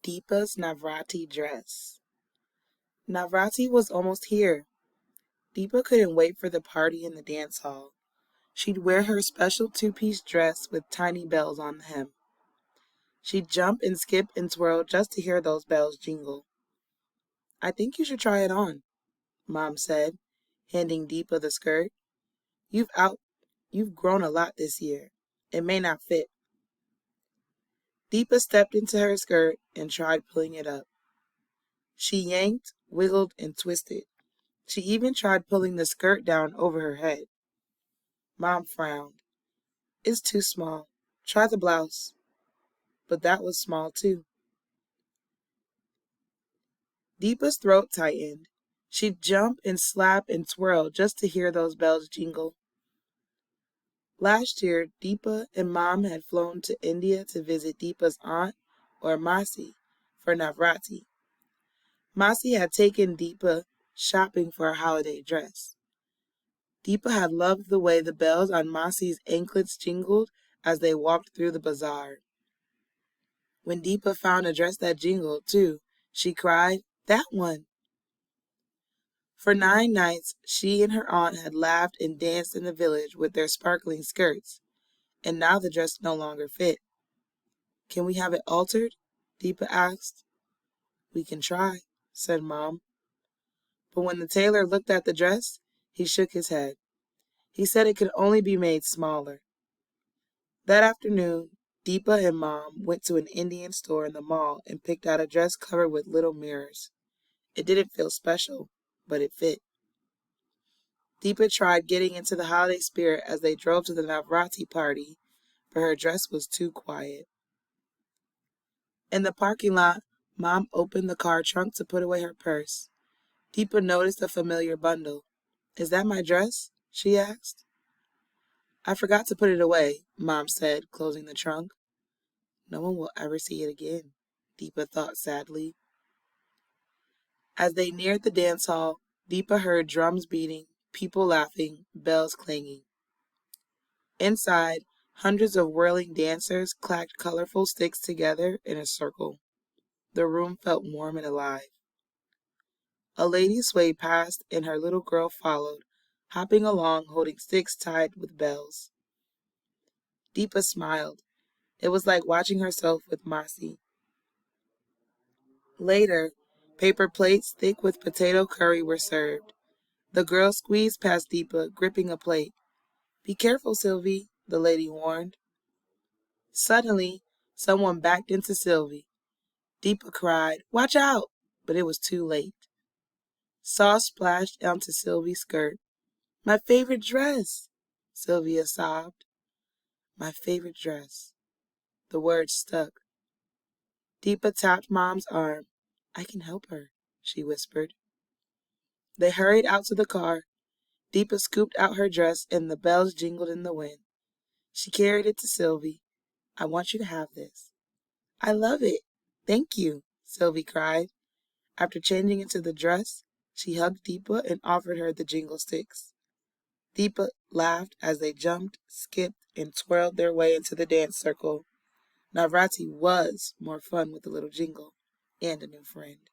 Deepa's Navrati dress. Navrati was almost here. Deepa couldn't wait for the party in the dance hall. She'd wear her special two-piece dress with tiny bells on the hem. She'd jump and skip and twirl just to hear those bells jingle. "I think you should try it on," Mom said, handing Deepa the skirt. You've out you've grown a lot this year. It may not fit." Deepa stepped into her skirt and tried pulling it up. She yanked, wiggled, and twisted. She even tried pulling the skirt down over her head. Mom frowned. "It's too small. Try the blouse." But that was small too. Deepa's throat tightened. She'd jump and slap and twirl just to hear those bells jingle. Last year, Deepa and Mom had flown to India to visit Deepa's aunt, or Masi, for Navrati. Masi had taken Deepa shopping for a holiday dress. Deepa had loved the way the bells on Masi's anklets jingled as they walked through the bazaar. When Deepa found a dress that jingled, too, she cried, "That one!" For 9 nights, she and her aunt had laughed and danced in the village with their sparkling skirts, and now the dress no longer fit. "Can we have it altered?" Deepa asked. "We can try," said Mom. But when the tailor looked at the dress, he shook his head. He said it could only be made smaller. That afternoon, Deepa and Mom went to an Indian store in the mall and picked out a dress covered with little mirrors. It didn't feel special, but it fit. Deepa tried getting into the holiday spirit as they drove to the Navrati party, but her dress was too quiet. In the parking lot, Mom opened the car trunk to put away her purse. Deepa noticed a familiar bundle. "Is that my dress?" she asked. "I forgot to put it away," Mom said, closing the trunk. No one will ever see it again, Deepa thought sadly. As they neared the dance hall, Deepa heard drums beating, people laughing, bells clanging. Inside, hundreds of whirling dancers clacked colorful sticks together in a circle. The room felt warm and alive. A lady swayed past and her little girl followed, hopping along holding sticks tied with bells. Deepa smiled. It was like watching herself with Masi. Later, paper plates thick with potato curry were served. The girl squeezed past Deepa, gripping a plate. "Be careful, Sylvie," the lady warned. Suddenly, someone backed into Sylvie. Deepa cried, "Watch out!" but it was too late. Sauce splashed onto Sylvie's skirt. "My favorite dress," Sylvia sobbed. "My favorite dress." The words stuck. Deepa tapped Mom's arm. "I can help her," she whispered. They hurried out to the car. Deepa scooped out her dress and the bells jingled in the wind. She carried it to Sylvie. "I want you to have this." "I love it. Thank you," Sylvie cried. After changing into the dress, she hugged Deepa and offered her the jingle sticks. Deepa laughed as they jumped, skipped, and twirled their way into the dance circle. Navrati was more fun with a little jingle and a new friend.